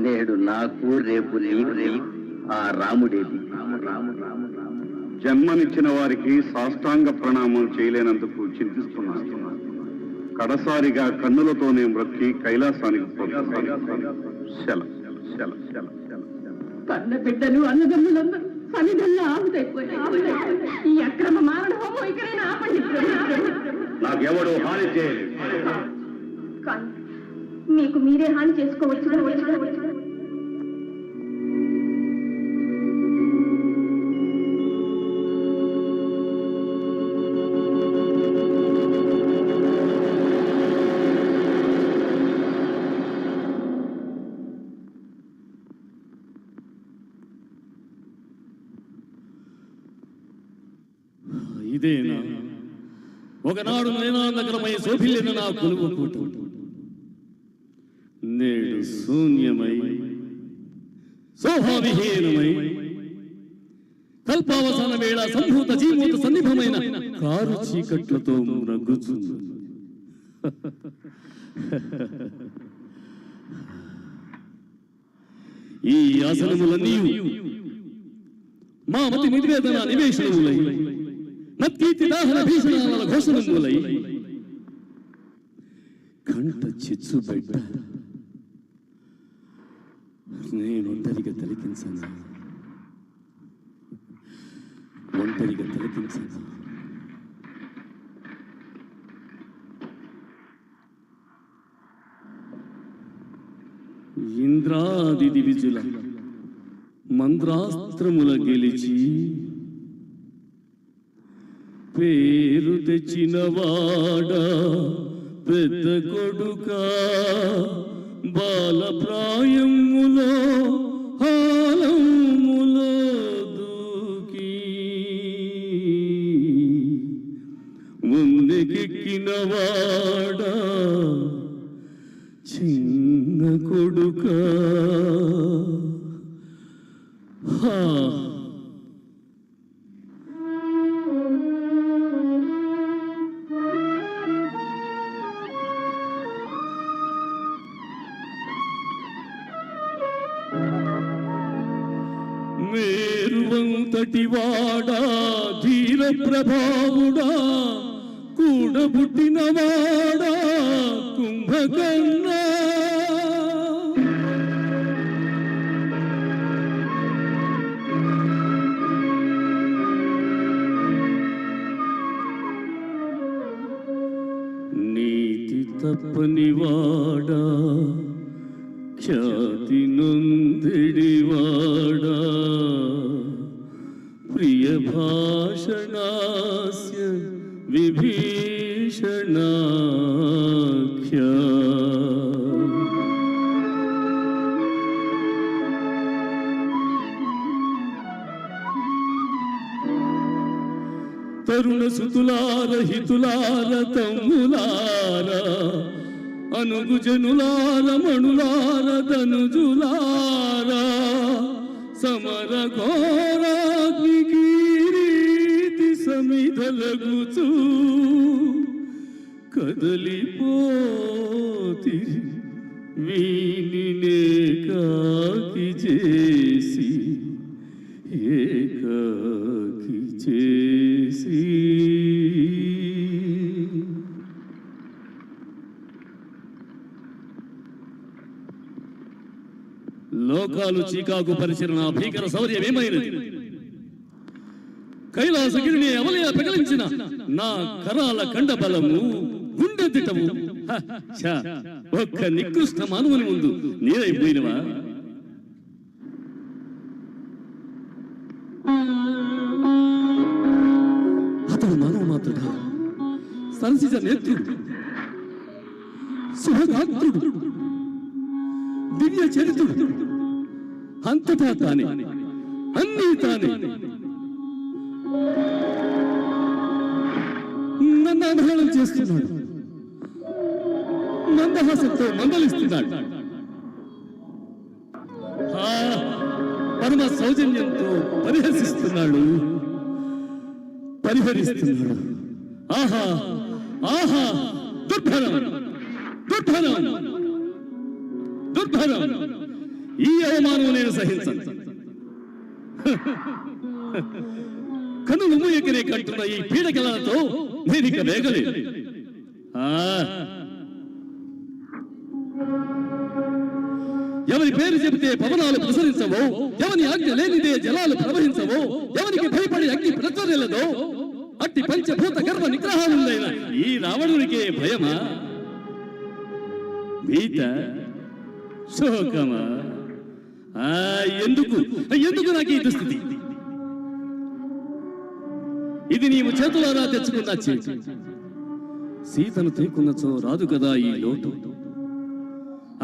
నేడు నాకు రేపు నీకు ఆ రాముడేది. జన్మనిచ్చిన వారికి సాష్టాంగ ప్రణామం చేయలేనందుకు చింతిస్తున్నాను. కడసారిగా కన్నులతోనే మ్రొక్కి కైలాసానికి కన్న బిడ్డలు అన్నదమ్ములందరూ సన్నిధంగా ఆహుతైపోయారు. ఈ అక్రమ మారణ హోమం ఇక్కడైనా ఆపండి. నాకెవడో హాని చేయలేదు. కానీ మీకు మీరే హాని చేసుకోవచ్చు. ఇదేనా ఒకనాడు నయనాందకరమై శోభిల్లిన నా కొలువు కూట నేడు శూన్యమై శోభావిహీనమై కల్పావసాన వేళ సంభూత జీమూత సన్నిభమైన కారు చీకట్లతో రగ్గుచుంది. ఈ ఆసనములన్నీ మా మతి నిర్వేదన నివేశనములై నత్కీర్తి దాహన భీషణాల ఘోషణములై కంట చిచ్చు బిడ్డ నేనొంటరిగా తిలకించను. ఇంద్రాది దివిజుల మంత్రాస్త్రముల గెలిచి పేరు తెచ్చినవాడా పెద్ద కొడుకా బాలప్రాయములో హాలములో దూకి ముందుకెక్కినవాడా చిన్న కొడుకా మేరువంతటివాడా ధీర ప్రభావుడా కూడబుట్టినవాడా కుంభకర్ణా నీతి తప్పనివాడా ఖ్యాతి నొందిడివాడా ప్రియ భాషణాస్య విభీషణాఖ్య తరుణ సుతులార హితులార తమ్ములార అనుగు జనులార మణులార ధనుజులార సమర ఘోరాగ్ని కీరీతి సమిధలగుచు కదలిపోతి వీనినే కాకి చేసి ఏకాకి చేసి లోకాలు చీకాకు పరిచిన నా భీకర శౌర్యమేమైనది? కైలాసగిరిని అవలయ పెగలించిన నా కరాల కండ బలము గుండె తిటము ఒక్క నికృష్ట మానవుని ముందు నీరైపోయినవా? అతడు మానవ మాత్రుడు, సంసిజ నేత్రుడు, శుభగాత్రుడు, దివ్య చరిత్రుడు, అంతటా తానే అన్నీ తానే నన్ను అవహేళన చేస్తున్నాడు, మందహాసంతో మందలిస్తున్నాడు, పరమ సౌజన్యంతో పరిహసిస్తున్నాడు. ఆహా ఆహా దుర్భరం దుర్భరం దుర్భరం! ఈ అవమానం నేను సహించను. కనులు మూయకనే కంటున్న ఈ పీడకలతో నేనిక వేగలేదు. ఎవరి పేరు చెబితే పవనాలు ప్రసరించవో, ఎవరి ఆజ్ఞ లేనిదే జలాలు ప్రవహించవో, ఎవరికి భయపడి అగ్ని ప్రజ్వరిల్లదో, అట్టి పంచభూత గర్వ నిగ్రహాలుందైన ఈ రావణునికే భయమా, భీత, శోకమా? ఎందుకు ఎందుకు నాకు ఈ దుస్థితి? ఇది నీవు చేతులారా తెచ్చుకున్న చేతి. సీతను తీకున్నచో రాదు కదా ఈ లోటు.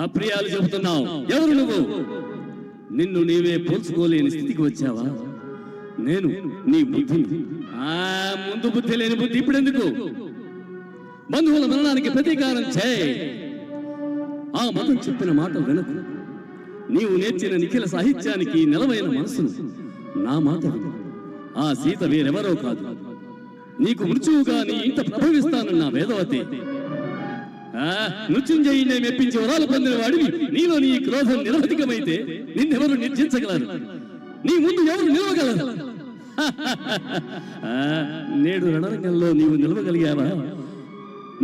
అప్రియాలు చెబుతున్నావు. ఎవరు నువ్వు? నిన్ను నీవే పోల్చుకోలేని స్థితికి వచ్చావా? నేను నీ బుద్ధిని. ముందు బుద్ధి లేని బుద్ధి ఇప్పుడెందుకు? బంధువుల మరణానికి ప్రతీకారం చేయి. ఆ మతం చెప్పిన మాట వినకు. నీవు నేర్చిన నిఖిల సాహిత్యానికి నెలవైన మనసును నా మాట విను. ఆ సీత వేరెవరో కాదు, నీకు మృత్యువుగా నీ ఇంట ప్రభవిస్తానన్న వేదవతి. మృత్యుంజయుడినే మెప్పించి వరాలు పొందిన వాడివి నీలో నీ క్రోధం నిరవధికమైతే నిన్నెవరు నిర్జించగలరు? నీ ముందు ఎవరు నిలవగలరు? నేడు రణరంగంలో నీవు నిలవగలిగావా?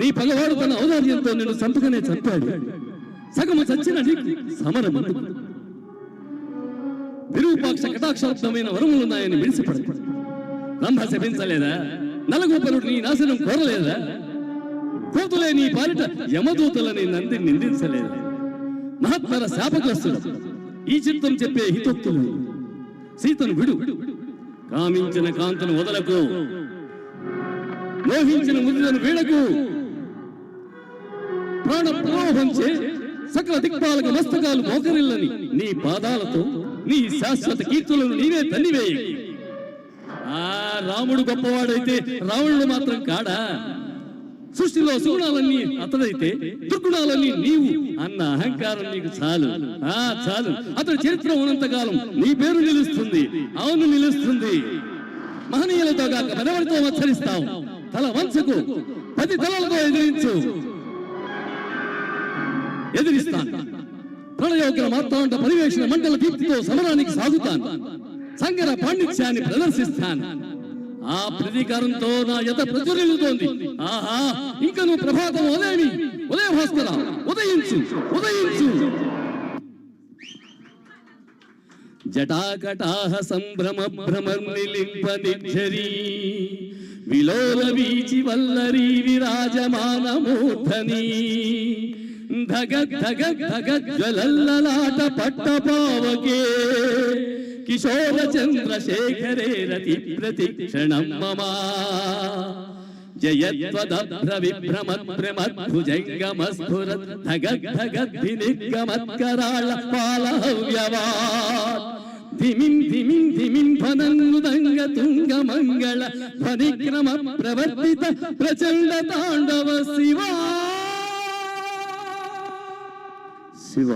నీ పగవాడు తన ఔదార్యంతో నిన్ను చంపకనే చంపాడు. సగము చచ్చిన నీకు సమరమందు విరూపాక్ష కటాక్షార్థమైన వరములున్నాయని విడిసిపడదు. రంభ శపించలేదా? నలగోపరుడు నీ నాశనం కోరలేదా? కోతులే నీ పాలిట యమదూతలని నంది నిందించలేదా? మహాత్మర శాపగ్రస్తుడు ఈ చిత్తం చెప్పే హితోక్తులు. సీతను విడు. కామించిన కాంతను వదలకు. మోహించిన ముద్దులను వీడకు. ప్రాణ ప్రలోభంచే సకల దిక్పాలక మస్తకాలు మోకరిల్లని నీ పాదాలతో నీ శాశ్వత కీర్తులను నీవే తన్నివేయ. రాముడు గొప్పవాడైతే రావణుడు మాత్రం కాడా? సృష్టిలో సుగుణాలన్నీ అతడైతే దుర్గుణాలన్నీ నీవు అన్న అహంకారం నీకు చాలు. చాలు. అతడి చరిత్ర ఉన్నంతకాలం నీ పేరు నిలుస్తుంది. అవును, నిలుస్తుంది. మహనీయులతో కాక మనవరితో మత్సరిస్తావు. తల వంచకు. 10 తలలతో ఎదిరించు. ఎదిరిస్తాను. ప్రళయోగ్ర మార్తాండ పరివేషణ మండల దీప్తితో సమరానికి సాగుతాను. సంగర పాండిత్యాన్ని ప్రదర్శిస్తాను. ఆ ప్రతీకారంతో నా యత ప్రజ్వరిల్లుతోంది. ఆహా, ఇంకా నువ్వు ప్రభాతం ఉదయమి. ఉదయ భాస్కర, ఉదయించు, ఉదయించు. జటాకటాహ సంభ్రమ భ్రమర్నిలింప నిర్ఝరీ విలోల వీచి వల్లరీ విరాజమాన మూర్ధనీ ధగ ధగ ధగ జ్వలల్లలాట పట్టపావకే కిశోర చంద్రశేఖరే రతి ప్రతిక్షణం మమ జయత్వదభ్ర విభ్రమద్భ్రమద్భుజంగమస్ఫురత్ ధగ ధగద్ధి నిర్గమత్కరాళ పాలహవ్యవాత్ ధిమిన్ ధిమిన్ ధిమిన్ ధ్వనన్నుదంగ తుంగ మంగళ ధ్వనిక్రమ ప్రవర్తిత ప్రచండ తాండవ శివా శివ.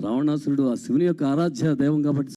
రావణాసురుడు ఆ శివుని యొక్క ఆరాధ్య దైవం కాబట్టి